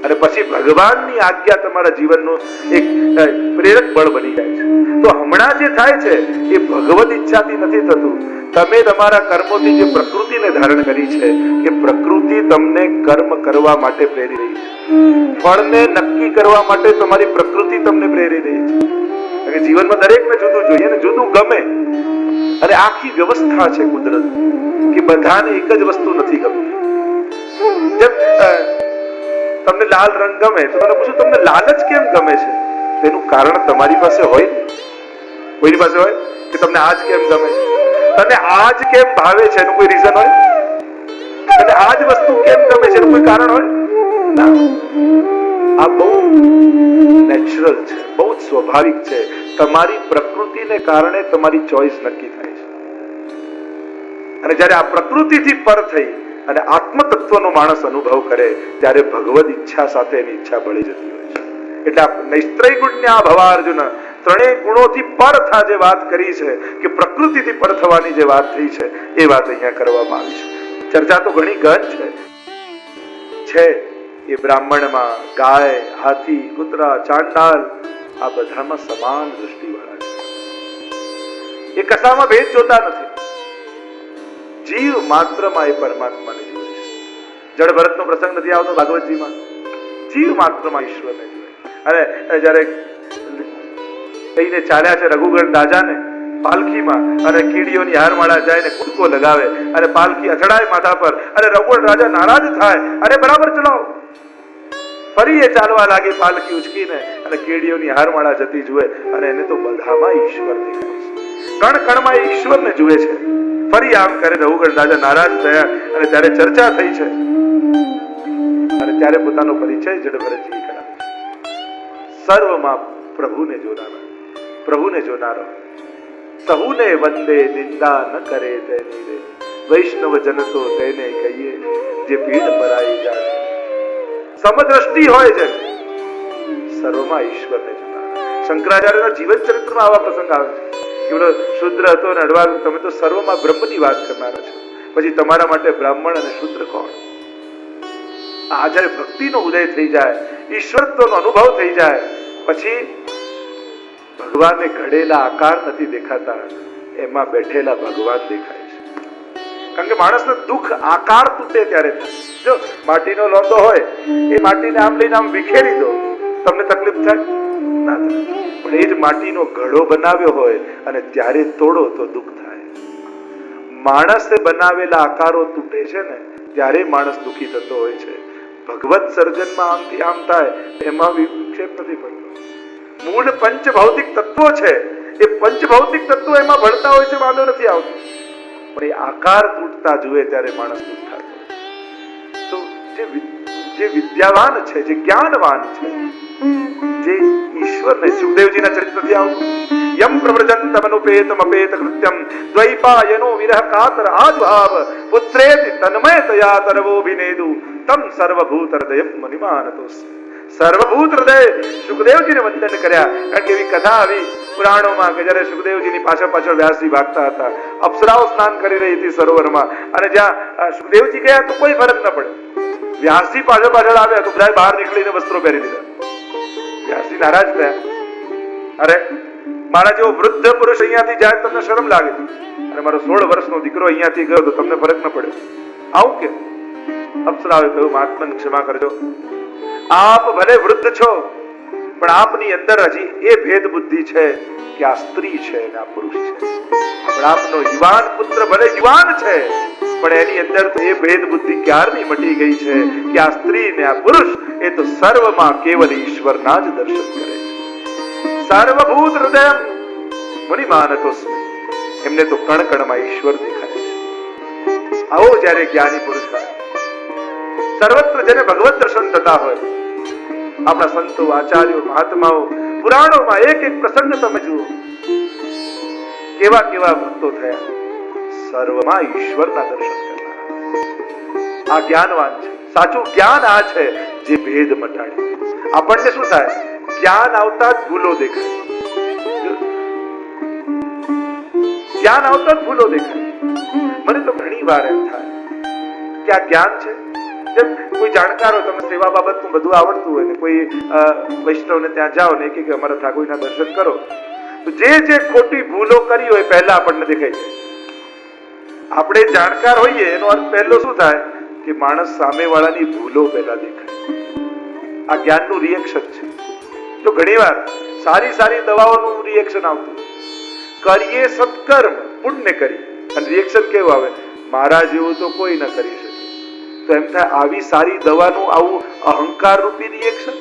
અને પછી ભગવાનની આજ્ઞા તમારા જીવનનું એક પ્રેરક બળ બની જાય છે. તો હમણાં જે થાય છે એ ભગવત ઈચ્છાથી નથી થતું. તમે તમારા કર્મોથી જે પ્રકૃતિને ધારણ કરી છે કે પ્રકૃતિ તમને કર્મ કરવા માટે પ્રેરી રહી છે. ફળને નક્કી કરવા માટે તમારી પ્રકૃતિ તમને પ્રેરી રહી છે. જીવનમાં દરેકને જુદું જોઈએ ને જુદું ગમે. અને આખી વ્યવસ્થા છે કુદરત કે બધાને એક જ વસ્તુ નથી ગમતી. જેમ તમને લાલ રંગ ગમે તો મને પૂછું તમને લાલ જ કેમ ગમે છે? તેનું કારણ તમારી પાસે હોય, કોઈની પાસે હોય કે તમને આજ કેમ ગમે છે, તને આજ કેમ ભાવે છે એનું કોઈ રીઝન હોય? તને આજ વસ્તુ કેમ ગમે છે એનું કોઈ કારણ હોય ના. આ બહુ નેચરલ છે, બહુ જ સ્વાભાવિક છે. તમારી પ્રકૃતિને કારણે તમારી ચોઈસ નક્કી થાય છે. અને જ્યારે આ પ્રકૃતિથી પર થઈ અને આત્મ તત્વનો માણસ અનુભવ કરે ત્યારે ભગવદ ઈચ્છા સાથે એની ઈચ્છા બળી જતી હોય છે. એટલે આ નૈસ્ત્રય ગુણ્યા ભવાર્જુન, ત્રણેય ગુણોથી પર થા જે વાત કરી છે કે પ્રકૃતિથી પર થવાની જે વાત થઈ છે એ વાત અહીંયા કરવામાં આવી છે. ચર્ચા તો ઘણી ગહન છે. એ બ્રાહ્મણમાં ગાય, હાથી, કૂતરા, ચાંડાલ આ બધામાં સમાન દૃષ્ટિવાળા છે. એ કશામાં ભેદ જોતા નથી. જીવ માત્રમાં એ પરમાત્માને જુએ છે. જળ ભરતનો પ્રસંગ નથી આવતો ભાગવતજીમાં? જીવ માત્રમાં ઈશ્વરને જુએ. અને જ્યારે લઈને ચાલ્યા છે રઘુગણ રાજાને પાલખીમાં અને કીડીઓની હારમાળા જાય ને કૂદકો લગાવે અને પાલખી અથડાય માથા પર અને રઘુગણ રાજા નારાજ થાય, અરે બરાબર ચલાવો. ફરી એ ચાલવા લાગી પાલખી ઉચકીને અને કીડીઓની હારમાળા જતી જુએ અને એને તો બધામાં ઈશ્વર દેખાય છે. કણ કણમાં ઈશ્વરને જુએ છે. ફરી આમ કરે રઘુગણ રાજા નારાજ થયા અને ત્યારે ચર્ચા થઈ છે અને ત્યારે પોતાનો પરિચય જડભરતજી કરાવે છે. સર્વમાં પ્રભુને જોનારો સહુને વંદે, નિંદા ન કરે તેની રે, વૈષ્ણવ જન તો તેને કહીએ જે પીડ પરાઈ જાય. સમદ્રષ્ટિ હોય છે, સર્વમાં ઈશ્વરને જોનારા. શંકરાચાર્યના જીવન ચરિત્રમાં આવા પ્રસંગ આવે છે. એવડો શુદ્ર હતો અને અડવાલ, તમે તો સર્વમાં બ્રહ્મની વાત કરનારા છો, પછી તમારા માટે બ્રાહ્મણ અને શુદ્ર કોણ? આ જયારે ભક્તિનો ઉદય થઈ જાય, ઈશ્વરત્વનો અનુભવ થઈ જાય, પછી ભગવાનને ઘડેલા આકાર નથી દેખાતા, એમાં બેઠેલા ભગવાન દેખાય છે. કારણ કે માણસને દુઃખ આકાર તૂટે ત્યારે થાય. જો માટીનો લોંદો હોય એ માટીને આમ લઈને આમ વિખેરી દો, તમને તકલીફ થાય ના થાય. પણ એ જ માટીનો ઘડો બનાવ્યો હોય અને ત્યારે તોડો તો દુઃખ થાય. માણસે બનાવેલા આકારો તૂટે છે ને ત્યારે માણસ દુઃખી થતો હોય છે. ભગવત સર્જનમાં આમથી આમ થાય એમાં વિક્ષેપ નથી પડતો. મૂળ પંચભૌતિક તત્વો છે, એ પંચભૌતિક તત્વો એમાં ભળતા હોય છે, વાંધો નથી આવતો. પણ એ આકાર તૂટતા જુએ ત્યારે માણસ દુઃખ થતો. તો જે વિદ્યાવાન છે, જે જ્ઞાનવાન છે, જે ઈશ્વરને, સુખદેવજીના ચરિત્રથી આવતું યમ પ્રવ્રજંતમ અનુપેતમ અપેત કૃત્યમ દ્વૈપાયનો વિરહ કાતર આજભાવ પુત્રેતિ તન્મયતયા તરવોભિનેદુ તમ સર્વભૂત હૃદયમ મનિમાનતોસ્. સર્વભૂત હૃદય સુખદેવજીને વંદન કર્યા. કારણ કે એવી કથા આવી પુરાણોમાં કે જયારે સુખદેવજીની પાછળ વ્યાસજી ભાગતા હતા, અપ્સરાઓ સ્નાન કરી રહી હતી સરોવરમાં, અને જ્યાં સુખદેવજી ગયા તો કોઈ ફરક ન પડે. વ્યાસજી પાછળ આવ્યા તો બધા બહાર નીકળીને વસ્ત્રો પહેરી દીધા. વ્યાસજી નારાજ થયા, અરે મારા જેવો વૃદ્ધ પુરુષ અહીંયાથી જાય તમને શરમ લાગે, અને મારો 16 વર્ષનો દીકરો અહીંયાથી ગયો તો તમને ફરક ન પડે, આવું કે? અપ્સરાઓએ કહ્યું, મહાત્મન ક્ષમા કરજો, આપ ભલે વૃદ્ધ છો પણ આપની અંદર હજી એ ભેદ બુદ્ધિ છે કે આ સ્ત્રી છે અને આ પુરુષ છે. પણ આપનો યુવાન પુત્ર ભલે યુવાન છે પણ એની અંદર તો એ ભેદ બુદ્ધિ ક્યારની મટી ગઈ છે કે આ સ્ત્રી ને આ પુરુષ એ તો સર્વમાં કેવલ ઈશ્વરના જ દર્શન કરે છે. સર્વભૂત હૃદય મુનિમાનતોસ્મિ, એમને તો કણ કણમાં ઈશ્વર દેખાય છે. આવો જ્યારે જ્ઞાની પુરુષ હોય, સર્વત્ર જેને ભગવત દર્શન થતા હોય, આપણા સંતો, આચાર્યો, મહાત્માઓ, પુરાણોમાં એક એક પ્રસંગ તમે જુઓ, કેવા કેવા ભક્તો થયા, સર્વમાં ઈશ્વરના દર્શન કરનારા. આ જ્ઞાનવાન છે. સાચું જ્ઞાન આ છે જે ભેદ મટાડે. આપણને શું થાય? જ્ઞાન આવતા જ ભૂલો દેખાય. જ્ઞાન આવતા જ ભૂલો દેખાય. મને તો ઘણી વાર એમ થાય કે આ જ્ઞાન છે, જેમ કોઈ જાણકાર હોય, તમને સેવા બાબતનું બધું આવડતું હોય ને કોઈ વૈષ્ણવને ત્યાં જાઓ ને કે અમારા ઠાકોરના દર્શન કરો, તો જે ખોટી ભૂલો કરી હોય પહેલા આપણને દેખાય છે. આપણે જાણકાર હોઈએ એનો અર્થ પહેલો શું થાય કે માણસ સામેવાળાની ભૂલો પહેલા દેખાય. આ જ્ઞાનનું રિએક્શન છે. તો ઘણીવાર સારી દવાઓનું રિએક્શન આવતું, કરીએ સત્કર્મ પુણ્ય કરી અને રિએક્શન કેવું આવે, મારા જેવું તો કોઈ ન કરી શકે. તો એમ થાય આવી સારી દવાનું આવું અહંકાર રૂપી રિએક્શન.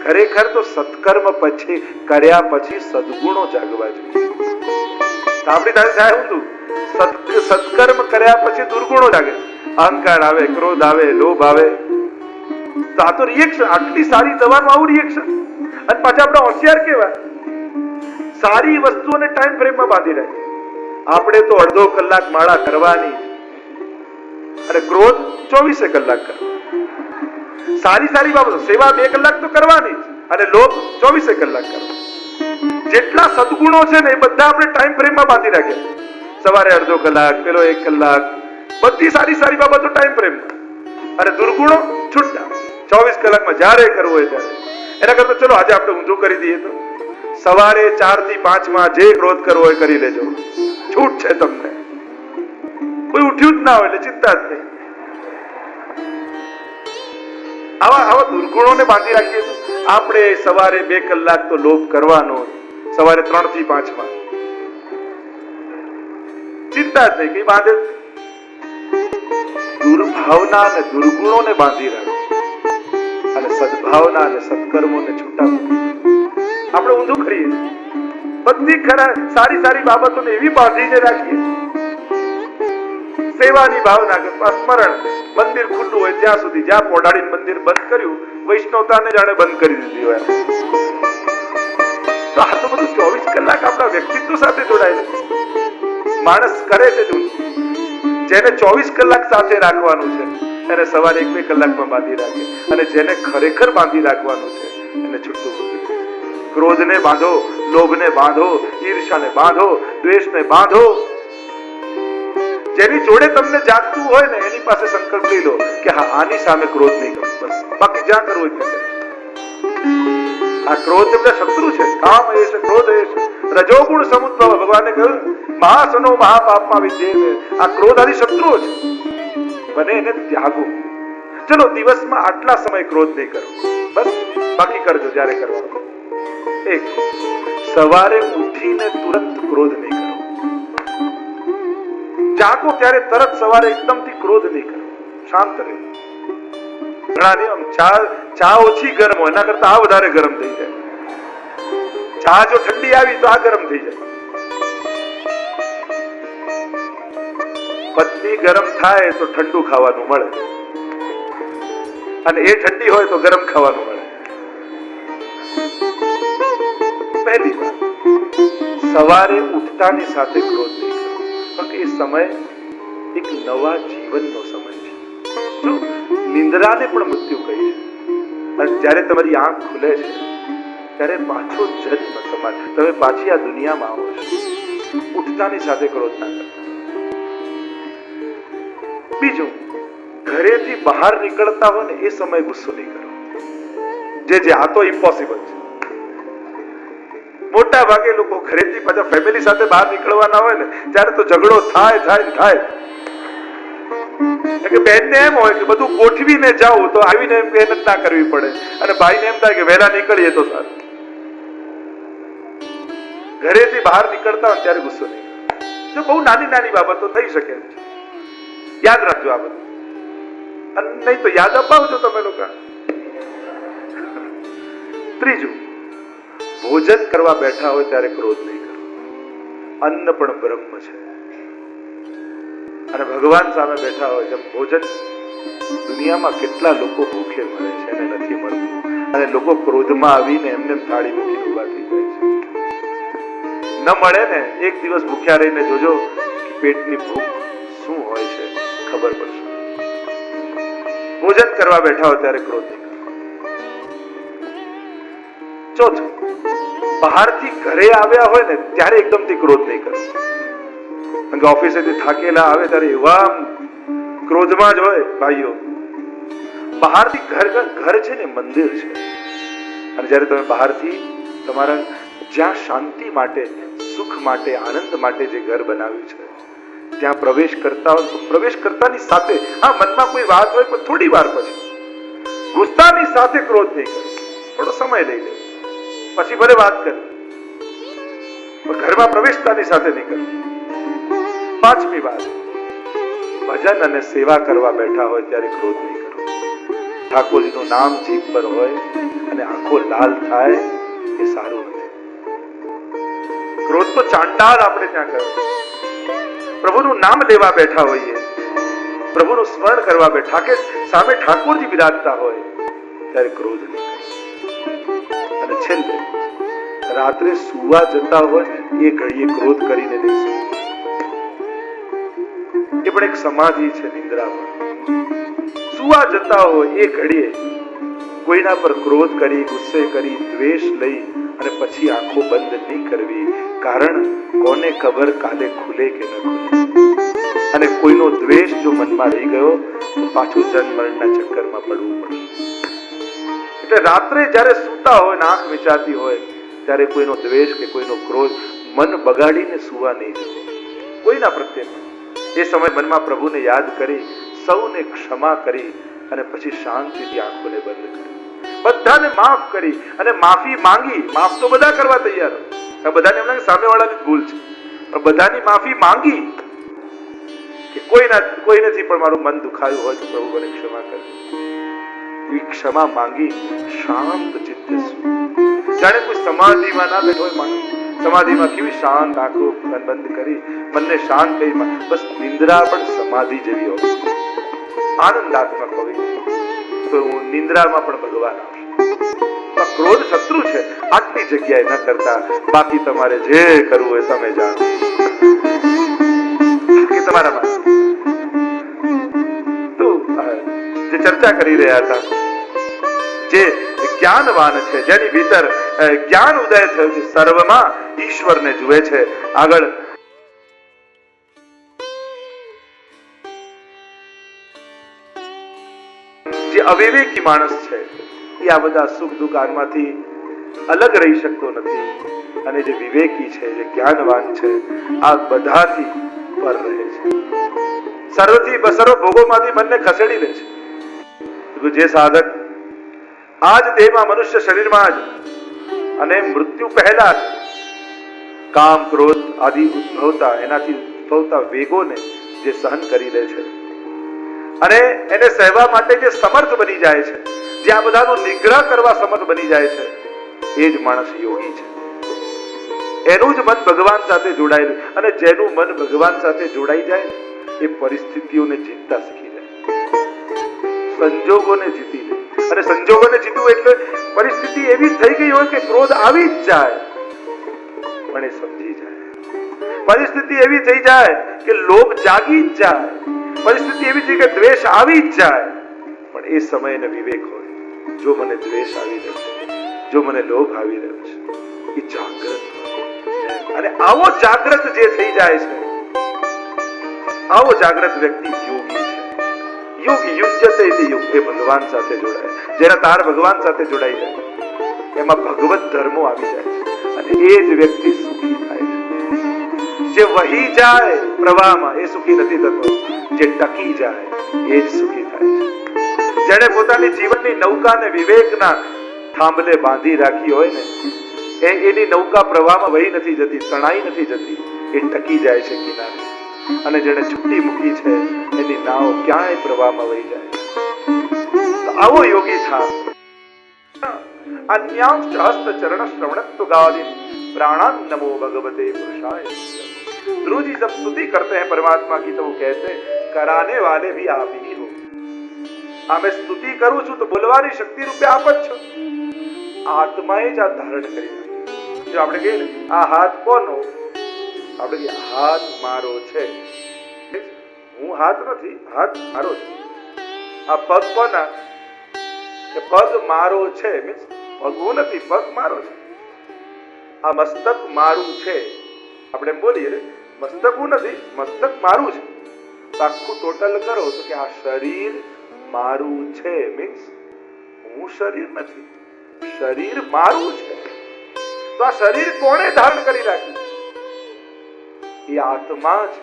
ખરેખર તો સત્કર્મ પછી કર્યા પછી સદગુણો જાગવા જોઈએ. આપણી સાથે થાય ઊંધું, સત્કર્મ કર્યા પછી દુર્ગુણો જાગે, અહંકાર આવે, ક્રોધ આવે, લોભ આવે. તો આ તો રિએક્શન, આટલી સારી દવાનું આવું રિએક્શન. અને પાછા આપણે હોશિયાર કેવા, સારી વસ્તુઓને ટાઈમ ફ્રેમમાં બાંધી રાખે. આપણે તો અડધો કલાક માળા કરવાની અને ક્રોધ 24 કલાક કરવાનો. સારી બાબતો, સેવા 2 કલાક તો કરવાની અને લોભ 24 કલાક કરવાનો. જેટલા સદગુણો છે ને એ બધા આપણે ટાઈમ ફ્રેમમાં બાંધી રાખે. સવારે અડધો કલાક, પેલો 1 કલાક, બધી સારી બાબતો ટાઈમ ફ્રેમમાં, અને દુર્ગુણો છૂટા 24 કલાકમાં જ્યારે કરવું હોય ત્યારે. એના કરતા ચલો આજે આપણે ઊંધું કરી દઈએ, તો સવારે 4 થી 5 માં જે ક્રોધ કરવો હોય કરી લેજો, છૂટ છે તમને. કોઈ ઉઠ્યું જ ના હોય એટલે ચિંતા જ નહીં. આવા દુર્ગુણોને બાંધી રાખીએ તો આપણે સવારે 2 કલાક તો લોભ કરવાનો, સવારે 3 થી 5 માં ચિંતા જ નહીં, કઈ બાંધે. દુર્ભાવના અને દુર્ગુણોને બાંધી રાખો અને સદભાવના અને સત્કર્મોને છૂટા મૂકી. આપણે ઊંધું કરીએ, બધી સારી બાબતોને એવી બાંધીને રાખીએ. સેવાની ભાવના, સ્મરણ, મંદિર ખુલ્લું હોય ત્યાં સુધી, જ્યાં પોડાડીને મંદિર બંધ કર્યું, વૈષ્ણવતાને જાણે બંધ કરી દીધી હોય. તો આ તો બધું 24 કલાક આપણા વ્યક્તિત્વ સાથે જોડાયેલું. માણસ કરે છે જેને 24 કલાક સાથે રાખવાનું છે એને સવારે 1-2 કલાકમાં બાંધી રાખે, અને જેને ખરેખર બાંધી રાખવાનું છે એને છૂટું મૂકી. ક્રોધને બાંધો, લોભને બાંધો, ઈર્ષાને બાંધો, દ્વેષને બાંધો. જેની જોડે તમને જાગતું હોય ને એની પાસે સંકલ્પ લઈ લો કે હા, આની સામે ક્રોધ નહીં કરું, બસ. બાકી જ્યાં કરવું હોય ત્યાં. આ ક્રોધ એમના શત્રુ છે. કામ એશ, ક્રોધ એશ, રજોગુણ સમુદ્ભવ. ભગવાને કહ્યું મહાસનો મહાપાપમાં વિદ્યે. આ ક્રોધ આદિ શત્રુઓ છે, બને એને ત્યાગો. ચલો દિવસમાં આટલા સમય ક્રોધ નહીં કરો, બસ. બાકી કરજો જ્યારે કરવાનું. 1, સવારે ઉઠીને તુરંત ક્રોધ નહીં કરો. જાગો ત્યારે તરત સવારે એકદમથી ક્રોધ નહીં કરો, શાંત રહે. ઘણા નિયમ, ચા ઓછી ગરમ હોય એના કરતા આ વધારે ગરમ થઈ જાય. ચા જો ઠંડી આવી તો આ ગરમ થઈ જાય. પત્ની ગરમ થાય તો ઠંડુ ખાવાનું મળે, અને એ ઠંડી હોય તો ગરમ ખાવાનું મળે. પહેલી વાત, સવારે ઉઠતાની સાથે ક્રોધ નહીં કરો, કારણ કે એ સમય એક નવા જીવનનો સમય છે. જો નિંદ્રાને પણ મૃત્યુ કહી છે, અને જ્યારે તમારી આંખ ખુલે છે ત્યારે પાછો જન્મ તમારે, તમે પાછી આ દુનિયામાં આવો છો. ઉઠતાની સાથે ક્રોધ ના કરો. બીજું, ઘરેથી બહાર નીકળતા હોય ને એ સમય ગુસ્સો નહીં કરો. આ તો ઇમ્પોસિબલ છે. મોટા ભાગે લોકો ઘરેથી પાછા ફેમિલી સાથે બહાર નીકળવાના હોય ને ત્યારે તો ઝઘડો થાય. કે બેનને એમ હોય કે બધું ગોઠવીને જાવ તો આવીને મહેનત ના કરવી પડે, અને ભાઈને એમ થાય કે વહેલા નીકળીએ તો સારું. ઘરેથી બહાર નીકળતા હોય ત્યારે ગુસ્સો નહીં. જો બહુ નાની બાબતો થઈ શકે એમ છે, યાદ રાખજો આ બધું. અને નહીં તો યાદ અપાવજો તમે લોકો. ત્રીજું, ભોજન કરવા બેઠા હોય ત્યારે ક્રોધ નહીં કરો. અન્ન પણ બ્રહ્મ છે, અને ભગવાન સામે બેઠા હોય જેમ ભોજન. દુનિયામાં કેટલા લોકો ભૂખે મરે છે અને નથી મળતું, અને લોકો ક્રોધમાં આવીને એમને થાળી મૂકીને ઉભા થઈ જાય છે. ન મળે ને એક દિવસ ભૂખ્યા રહીને જોજો પેટની ભૂખ શું હોય છે ખબર પડશે. ભોજન કરવા બેઠા હોય ત્યારે ક્રોધ નહીં કરો. ચોથું, બહારથી ઘરે આવ્યા હોય ને ત્યારે એકદમથી ક્રોધ નહીં કરો. કારણ કે ઓફિસેથી થાકેલા આવે ત્યારે એવા ક્રોધમાં જ હોય ભાઈઓ બહારથી ઘર છે ને મંદિર છે, અને જ્યારે તમે બહારથી તમારા જ્યાં શાંતિ માટે, સુખ માટે, આનંદ માટે જે ઘર બનાવ્યું છે ત્યાં પ્રવેશ કરતા હોય તો પ્રવેશ કરતાની સાથે આ મનમાં કોઈ વાત હોય પણ થોડી વાર પછી ગુસ્સાની સાથે ક્રોધ નહીં કરે, થોડો સમય લઈ લે, પછી ભલે વાત કરે, પણ ઘરમાં પ્રવેશતાની સાથે નહીં કરે. પાંચમી વાત, ભજન અને સેવા કરવા બેઠા હોય ત્યારે ક્રોધ નહીં કરવો. ઠાકોરજીનું નામ જીભ પર હોય અને આંખો લાલ થાય એ સારું નથી. ક્રોધ તો ચાંડાળ આપણે ત્યાં કર્યો. પ્રભુનું નામ લેવા બેઠા હોઈએ, પ્રભુનું સ્મરણ કરવા બેઠા, કે સામે ઠાકોરજી બિરાજતા હોય ત્યારે ક્રોધ નહીં કરવો. અને છેલ્લે રાત્રે સુવા જતા હોય એ ઘડીએ ક્રોધ કરીને નહીં સૂવું. એ પણ એક સમાધિ છે નિંદ્રામાં. સુવા જતા હોય એ ઘડીએ કોઈના પર ક્રોધ કરી, ગુસ્સે કરી, દ્વેષ લઈ અને પછી આંખો બંધ નહીં કરવી. કારણ કોને ખબર કાલે ખુલે કે ન ખુલે. અને કોઈનો દ્વેષ જો મનમાં રહી ગયો તો પાછું જન્મ મરણના ચક્કરમાં પડવું પડશે. એટલે રાત્રે જ્યારે સૂતા હોય ને આંખ વિચારતી હોય ત્યારે કોઈનો દ્વેષ કે કોઈનો ક્રોધ મન બગાડીને સુવા નહીં જવું, કોઈના પ્રત્યે. એ સમય મનમાં પ્રભુને યાદ કરી, સૌને ક્ષમા કરી અને પછી શાંતિથી આંખોને બંધ કરી, બધાને માફ કરી અને માફી માંગી. માફ તો બધા કરવા તૈયાર હોય, બધાને એમ લાગે સામેવાળાની ભૂલ છે, પણ બધાની માફી માંગી કે કોઈ નથી પણ મારું મન દુખાયું હોય તો પ્રભુ મને ક્ષમા કરે. એવી ક્ષમા માંગી શાંત ચિત્તે જાણે કોઈ સમાધિમાં ના બેઠો હોય માણસ. સમાધિમાં કેવી શાંત આંખો બંધ કરી મનને શાંત કરી, બસ નિંદ્રા પણ સમાધિ જેવી હોય, આનંદાત્મક હોય, તો નિંદ્રામાં પણ ભગવાન આવશે. ક્રોધ શત્રુ છે, આટલી જગ્યાએ ન કરતા. બાકી તમારે જે કરવું હોય તમે જાણો કે તમારામાં. તો જે ચર્ચા કરી રહ્યા હતા, જે જ્ઞાનવાન છે, જેની ભીતર જ્ઞાન ઉદય થયું છે, સર્વમાં ઈશ્વરને જુએ છે. આગળ જે અવિવેકી માણસ છે એ આ બધા સુખ દુઃખ આમાંથી અલગ રહી શકતો નથી, અને જે વિવેકી છે, જે જ્ઞાનવાન છે, આ બધાથી પર રહે છે. સર્વથી સર્વ ભોગોમાંથી મનને ખસેડી લે છે. જે સાધક આજ દેહમાં, મનુષ્ય શરીરમાં જ અને મૃત્યુ પહેલા જ કામ, ક્રોધ આદિ ઉદ્ભવતા, એનાથી ઉદ્ભવતા વેગોને જે સહન કરી લે છે અને એને સહેવા માટે જે સમર્થ બની જાય છે, જે આ બધાનો નિગ્રહ કરવા સમર્થ બની જાય છે, એ જ માણસ યોગી છે. એનું જ મન ભગવાન સાથે જોડાયેલું, અને જેનું મન ભગવાન સાથે જોડાઈ જાય એ પરિસ્થિતિઓને જીતતા શીખી જાય, સંજોગોને જીતી લે. અને સંજોગોને જીતવું એટલે પરિસ્થિતિ એવી થઈ ગઈ હોય કે ક્રોધ આવી જ જાય પણ એ સમજી જાય, પરિસ્થિતિ એવી થઈ જાય કે લોભ જાગી જ જાય, પરિસ્થિતિ એવી થઈ કે દ્વેષ આવી જ જાય પણ એ સમયને વિવેક હોય, જો મને દ્વેષ આવી રહ્યો છે, જો મને લોભ આવી રહ્યો છે, એ જાગૃત. અને આવો જાગૃત જે થઈ જાય છે, આવો જાગૃત વ્યક્તિ યોગી છે. યોગી યુજ્યતે ઇતિ યોગ, એ ભગવાન સાથે જોડાય. જેના તાર ભગવાન સાથે જોડાઈ જાય એમાં ભગવત ધર્મો આવી જાય છે, અને એ જ વ્યક્તિ સુખી થાય છે. જે વહી જાય પ્રવાહમાં એ સુખી નથી થતો, જે ટકી જાય એ જ સુખી થાય છે. જેને પોતાની જીવનની નૌકાને વિવેકના થાંભલે બાંધી રાખી હોય ને, એની નૌકા પ્રવાહમાં વહી નથી જતી, તણાઈ નથી જતી, એ ટકી જાય છે કિનારે. અને જેને છૂટી મૂકી છે એની નાવ ક્યાંય પ્રવાહમાં વહી જાય. તો આવો યોગી થા. अन्यांश हस्त चरण श्रवणत्व गादि प्राणान नमो भगवते पुरुषाय. ध्रुव जी जब स्तुति करते हैं परमात्मा की तो वो कहते हैं कराने वाले भी आप ही हो. मैं स्तुति करूं છું તો બોલવાની શક્તિ રૂપે આપ જ છો. આત્માએ જ આ ધારણ કરી. જો આપણે કહીએ ને આ હાથ કોનો, આપણે કહીએ હાથ મારો છે, હું હાથ નથી, હાથ મારો છે. આ પગ કોના, કે પગ મારો છે, મીન્સ પગ હું નથી, પગ મારો છે. આ મસ્તક મારું છે, આપણે બોલીએ મસ્તક હું નથી, મસ્તક મારું છે. આખું ટોટલ કરો તો કે આ શરીર મારું છે મીન્સ હું શરીર નથી, શરીર મારું છે. તો આ શરીર કોણે ધારણ કરી રાખ્યું? એ આત્મા છે.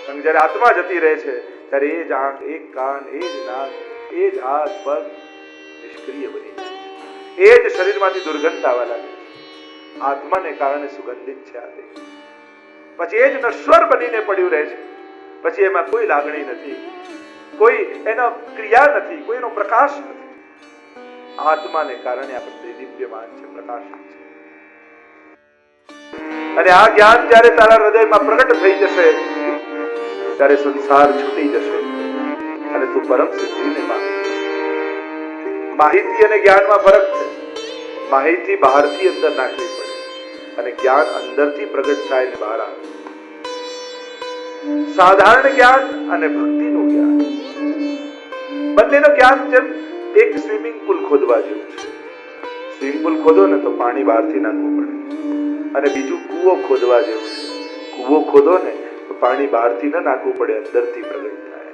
અને જયારે આત્મા જતી રહે છે ત્યારે એ જ આંખ, એ જ કાન, એ જ નાક, એ જ હાથ પગ નિષ્ક્રિય બની જાય છે. એ જ શરીરમાંથી દુર્ગંધ આવવા લાગે છે. આત્માને કારણે સુગંધિત છે આ દેહ. પછી એ જ નશ્વર બનીને પડ્યું રહે છે. પછી એમાં કોઈ લાગણી નથી, કોઈ એનો ક્રિયા નથી, કોઈ એનો પ્રકાશ નથી. આત્માને કારણે આ બધે દિવ્યમાન છે, પ્રકાશિત છે. અને આ જ્ઞાન જ્યારે તારા હૃદયમાં પ્રગટ થઈ જશે ત્યારે સંસાર છૂટી જશે અને તું પરમ સિદ્ધિને પામીશ. માહિતી અને જ્ઞાનમાં ફરક છે. માહિતી બહારથી અંદર નાખવી પડે અને જ્ઞાન અંદરથી પ્રગટ થાય ને બહાર આવે. સાધારણ જ્ઞાન અને ભક્તિનું જ્ઞાન, બંનેનું જ્ઞાન જેમ એક સ્વિમિંગ પુલ ખોદવા જેવું છે. સ્વિમિંગ પુલ ખોદો ને તો પાણી બહારથી નાખવું પડે, અને બીજું કૂવો ખોદવા જેવું છે. કૂવો ખોદો ને તો પાણી બહારથી ન નાખવું પડે, અંદરથી પ્રગટ થાય.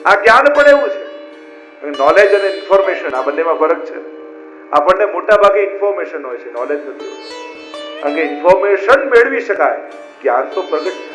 આ જ્ઞાન પણ એવું છે. નોલેજ અને ઇન્ફોર્મેશન આ બંનેમાં ફરક છે. આપણને મોટા ભાગે ઇન્ફોર્મેશન હોય છે, નોલેજ નથી હોતું. કારણ કે ઇન્ફોર્મેશન મેળવી શકાય, જ્ઞાન તો પ્રગટ